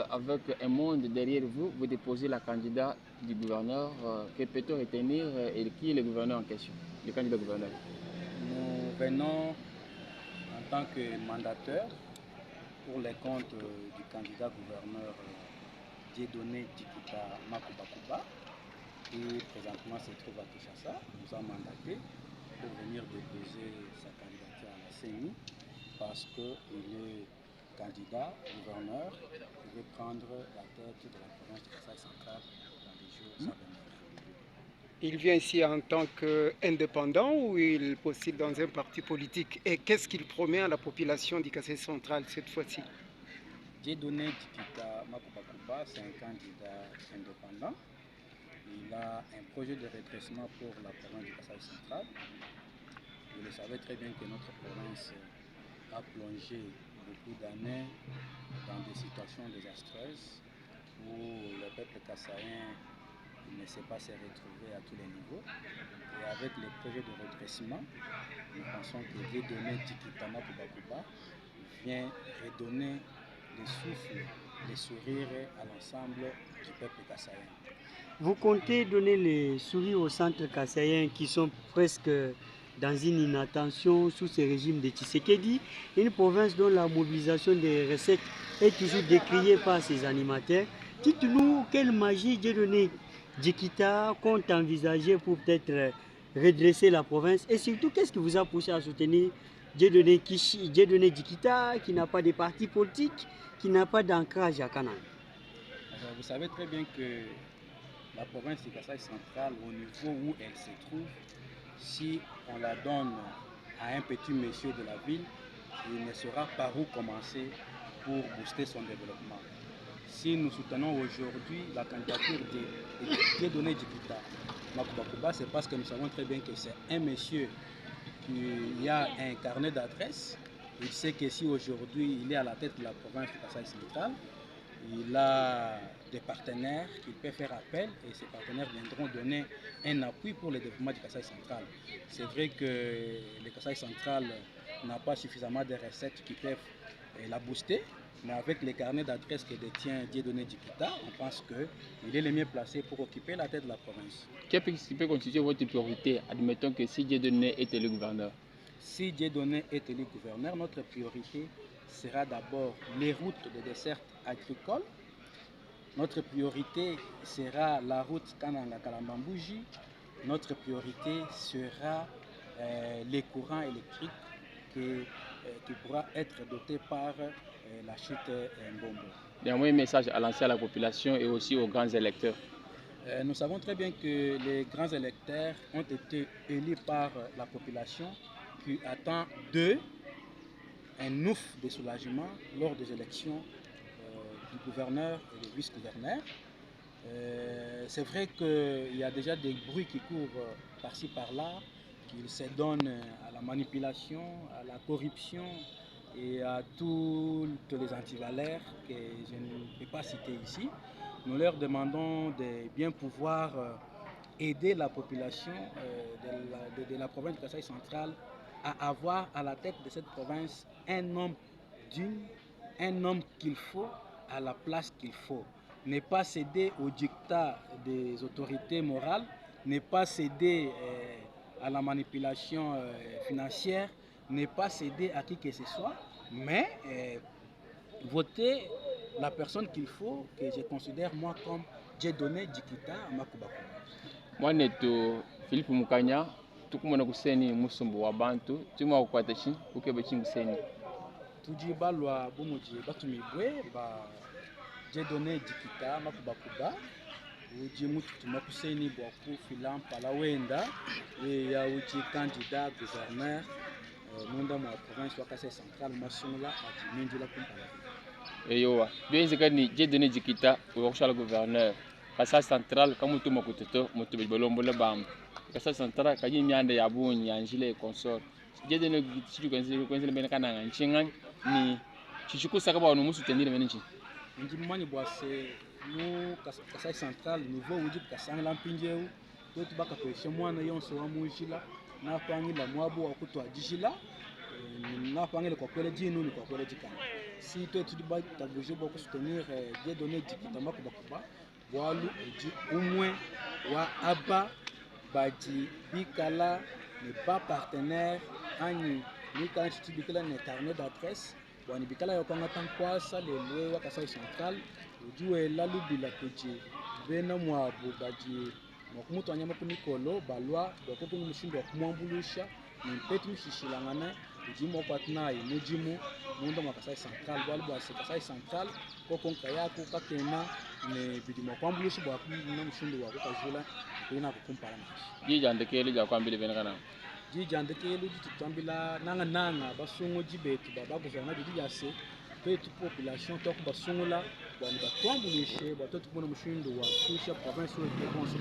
Avec un monde derrière vous, vous déposez la candidat du gouverneur. Que peut-on retenir et qui est le gouverneur en question, le candidat gouverneur? Nous venons en tant que mandataire pour les comptes du candidat gouverneur Dieudonné Dikita Makubakuba, qui présentement se trouve à Kinshasa. Nous a mandaté pour venir déposer sa candidature à la CENI parce qu'il est candidat gouverneur qui veut prendre la tête de la province de Kasai central dans les jours à venir. Il vient ici en tant qu'indépendant ou il postule dans un parti politique? Et qu'est-ce qu'il promet à la population du Kasai central cette fois-ci? Dieudonné Dikita Makubakuba, c'est un candidat indépendant. Il a un projet de redressement pour la province du Kasai central. Vous le savez très bien que notre province a plongé beaucoup d'années dans des situations désastreuses où le peuple kassaïen ne sait pas se retrouver à tous les niveaux. Et avec les projets de redressement, nous pensons que Dieudonné Dikita Makubakuba vient redonner le souffle, le sourire à l'ensemble du peuple kassaïen. Vous comptez donner les sourires aux centres kassaïens qui sont presque dans une inattention sous ce régime de Tshisekedi, une province dont la mobilisation des recettes est toujours décriée par ses animateurs. Dites-nous quelle magie Dieudonné Dikita compte envisager pour peut-être redresser la province et surtout qu'est-ce qui vous a poussé à soutenir Dieudonné Dikita qui n'a pas de parti politique, qui n'a pas d'ancrage à Canaan. Vous savez très bien que la province du Kasai central, au niveau où elle se trouve, si on la donne à un petit monsieur de la ville, il ne saura par où commencer pour booster son développement. Si nous soutenons aujourd'hui la candidature de Dieudonné Dikita Makubakuba, c'est parce que nous savons très bien que c'est un monsieur qui a un carnet d'adresses. Il sait que si aujourd'hui il est à la tête de la province du Kasai central, il a des partenaires qu'il peut faire appel et ces partenaires viendront donner un appui pour le développement du Kasai central. C'est vrai que le Kasai central n'a pas suffisamment de recettes qui peuvent la booster, mais avec les carnets d'adresses que détient Dieudonné Dikita, on pense qu'il est le mieux placé pour occuper la tête de la province. Qu'est-ce qui peut constituer votre priorité? Admettons que si Dieudonné est élu gouverneur. Si Dieudonné est élu gouverneur, notre priorité sera d'abord les routes de dessert agricole. Notre priorité sera la route Kananga-Kalambambouji. Notre priorité sera les courants électriques qui pourra être doté par la chute Mbombo. Un message à lancer à la population et aussi aux grands électeurs. Nous savons très bien que les grands électeurs ont été élus par la population qui attend d'eux un ouf de soulagement lors des élections du gouverneur et du vice-gouverneur. C'est vrai qu'il y a déjà des bruits qui courent par-ci par-là, qu'ils se donnent à la manipulation, à la corruption et à toutes les antivaleurs que je ne peux pas citer ici. Nous leur demandons de bien pouvoir aider la population de la province du Kasai central à avoir à la tête de cette province un homme digne, un homme qu'il faut à la place qu'il faut. Ne pas céder au dictat des autorités morales, ne pas céder à la manipulation financière, ne pas céder à qui que ce soit, mais voter la personne qu'il faut, que je considère moi comme Dieudonné Dikita Makubakuba. Moi, neto Philippe Mukanya, tukumona kuseni musumbu wa bantu, tuma ukwata chi, ukebe chi kuseni. Tuji balwa bumuji batumibwe ba Dieudonné Dikita Makubakuba, uji mutu tumakuseni bwa kufila mpala wenda, ya uji candidat gouverneur, munda mwa province wa Kasai central, masungula ati mindula kumpala. Eyowa, bien zekani Dieudonné Dikita, uwakushala gouverneur. Kasai central kamutu makutoto mutu bilombo le bam. Kasai central kaji miande ya bunyi anjile e consort. Dieudonné chitu kwenze bene kana nganchinga ni chichuku sakaba onu musu tendire menenchi. Ndimani bwase mu Kasai central niveau uji kasangla mpinjeu totu baka kweshe mwana yonso wa mujila na pangila mwabu wa kutwa jishila na pangile kwa kwele jinu ni kwa kwele jikana. si tu étudies tu as besoin de soutenir des données Dikitama Kubakuba, voilà, au moins, wa Abba, Badi, Bikala, n'est pas partenaire, Ani, Bikala, si tu Bikala, n'est carnet d'adresse, bon, Bikala, y'a quand on quoi ça, les lois, Kassai central, ou est là, l'oubli Koji, Benamwa, Badi, Mokumu, Tanyama Kunikolo, Balwa, Boko, Mushindo, Mwambulusha, Nimpetu, Shishilangana, Ujimo Patnai, Mujimu, Mundo Makasai central, Balwa, c'est Kasai central, Kokon Kayako, Kakena, mais Bidimo Kwambulusha, Baku, Mushindo, Wakajula, Kuna Kumpara. Jijande kele ja kwambile venakana. Jijande kele tutambila nanga basungu jibetu baba gouvernement de diase toute population to basungula bani batwambulishe batoto kubona mushindo wa kusha province yote konso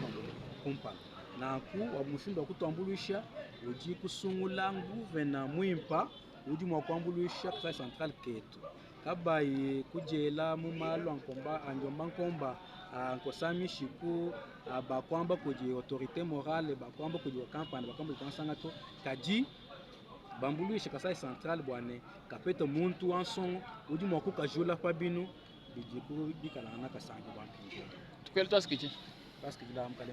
kumpara. Na ku wa mushindo wa kutwambulisha uji kusungula nguvena mwimpa uji mwa kwambulisha kwa central ketu. Kabaye kujela mu malo ankomba anjomba nkomba nkosami shiku bakwamba kuji autorité morale bakwamba kuji campagne bakwamba kansanga to kaji bambulu Kasai central bwane kapeta muntu anson uji moko kajula pa binu biji ku bikala na kasangi bampi Tukwele taskichi parce que la mkale